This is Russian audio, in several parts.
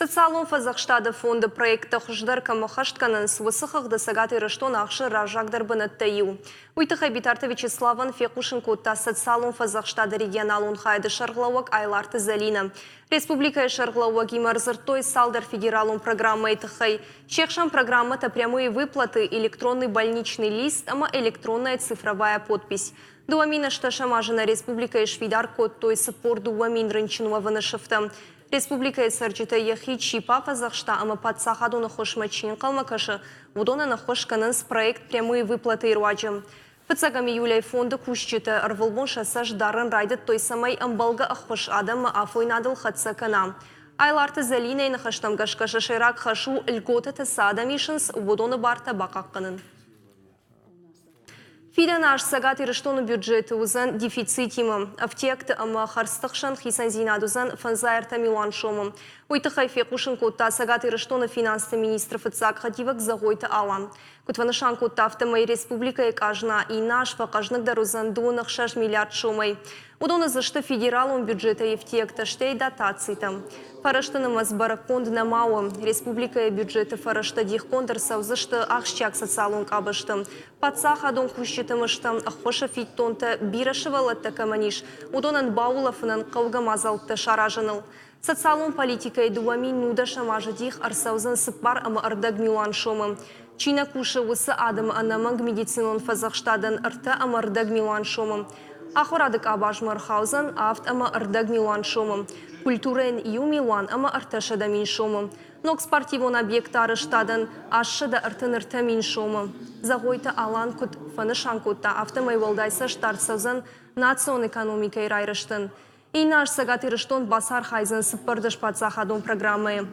Социалон Фазахштада фонды проекты хуждар махаштканын свысыхах досагаты рыштон ақшы ражагдар бынаттайу. Уйтыхай битарты Вячеславан Фекушенкутта социалон Фазахштада регионалун хайды шарглауак айларты залина. Республика шарглауак имарзыртой салдар федералун программа айтыхай. Чекшан программа-то прямые выплаты, электронный больничный лист, ама электронная цифровая подпись. Дуамина шташамажина республика швидар код той сапор дуамин рынчинуа ванашыфта. Республика сарджита яхи чипа Фазахшта ама подсахаду на хошмачин калмакаша, удона на хошкананс проект прямые выплаты ирваджам. Подсагами Юлей фонда кушчита арвалбон шасаж даран райдет той самой амбалга ахваш адама афой надал хатсакана. Айларты залиней на хаштам гашкаша ширак хашу льгота тесада мишенс удона барта бакакканын. Фида наш сагат ирыштону бюджеты узан дефицитимом. Автекты ама харстықшан хисанзинадузан фанзайрта милан шомом. Уйтыхай Фекушин котта сагат ирыштону финансты министр фыцак хативак загойта алам. Кутванышан котта автомай республика кажна и наш факажнак дарузан дунах 6 миллиард шомай. Удона зашты федералом бюджета ефтекта штей дотацийтам. Фараштанымаз бараконд на мауам. Республика бюджета фарашта дихкондарсав зашты ахщак социалон кабыштым. Пацаха дон кущитымыштым ахоша фиттонта бирашывалатта каманиш. Удонан баулафынан калгамазалтта шаражаныл. Социалон политикай дуамин нуда шамажадих арсаузан сыпар ама ардаг милан шомым. Чина куша высы адам анаманг медицинон Фазахштадан арта ама ардаг милан шомым. Ахорадык абажмархаузан авт ама ардаг милан шомым. Культурен ю милан ама арташада мин шомым. Нок спортивон объектары штадан ашшада артын арта мин шомым. Загойта алан кут фанышан кутта автомай валдайса штарцаузан национ экономикай райрыштын. И наш сагат ирыштон басар хайзан сыппардыш пацахадон программы.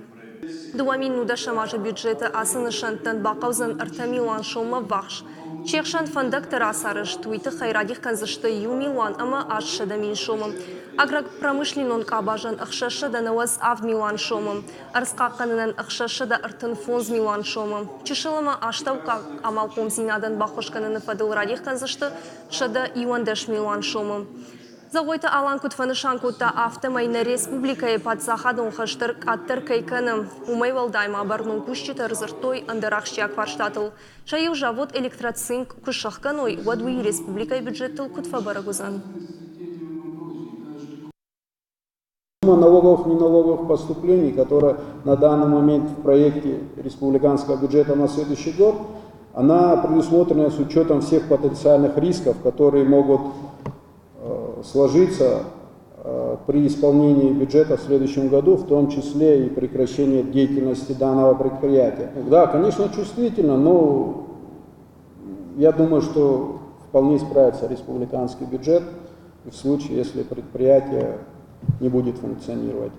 Дуамин нуда шамажа бюджета асынышантан бақаузан арта милан шома вахш. Чекшан фандак терасарыш туйты хайрадих канзышты ю милан ама ашшада мин шомым. Аграк промышленон кабажан ахшашада наваз ав милан шомым. Арскаканынан ахшашада артын фонз милан шомым. Чешылама аштаука амалком зинадан бахошкананы фадыл радих канзышты шада юандаш милан шомым. Загойта алан кутфанышан кутта автомай на республика и подсахадон хаштыр аттыр кайканым. Умай валдайма барнун кущита разыртой андарахщак фарштатыл. Шаю жавод электроцинк кушахканой вадуи республика и бюджеттыл кутфа барагузан. Налоговых и неналоговых поступлений, которые на данный момент в проекте республиканского бюджета на следующий год, она предусмотрена с учетом всех потенциальных рисков, которые могут сложиться при исполнении бюджета в следующем году, в том числе и прекращение деятельности данного предприятия. Да, конечно, чувствительно, но я думаю, что вполне справится республиканский бюджет в случае, если предприятие не будет функционировать.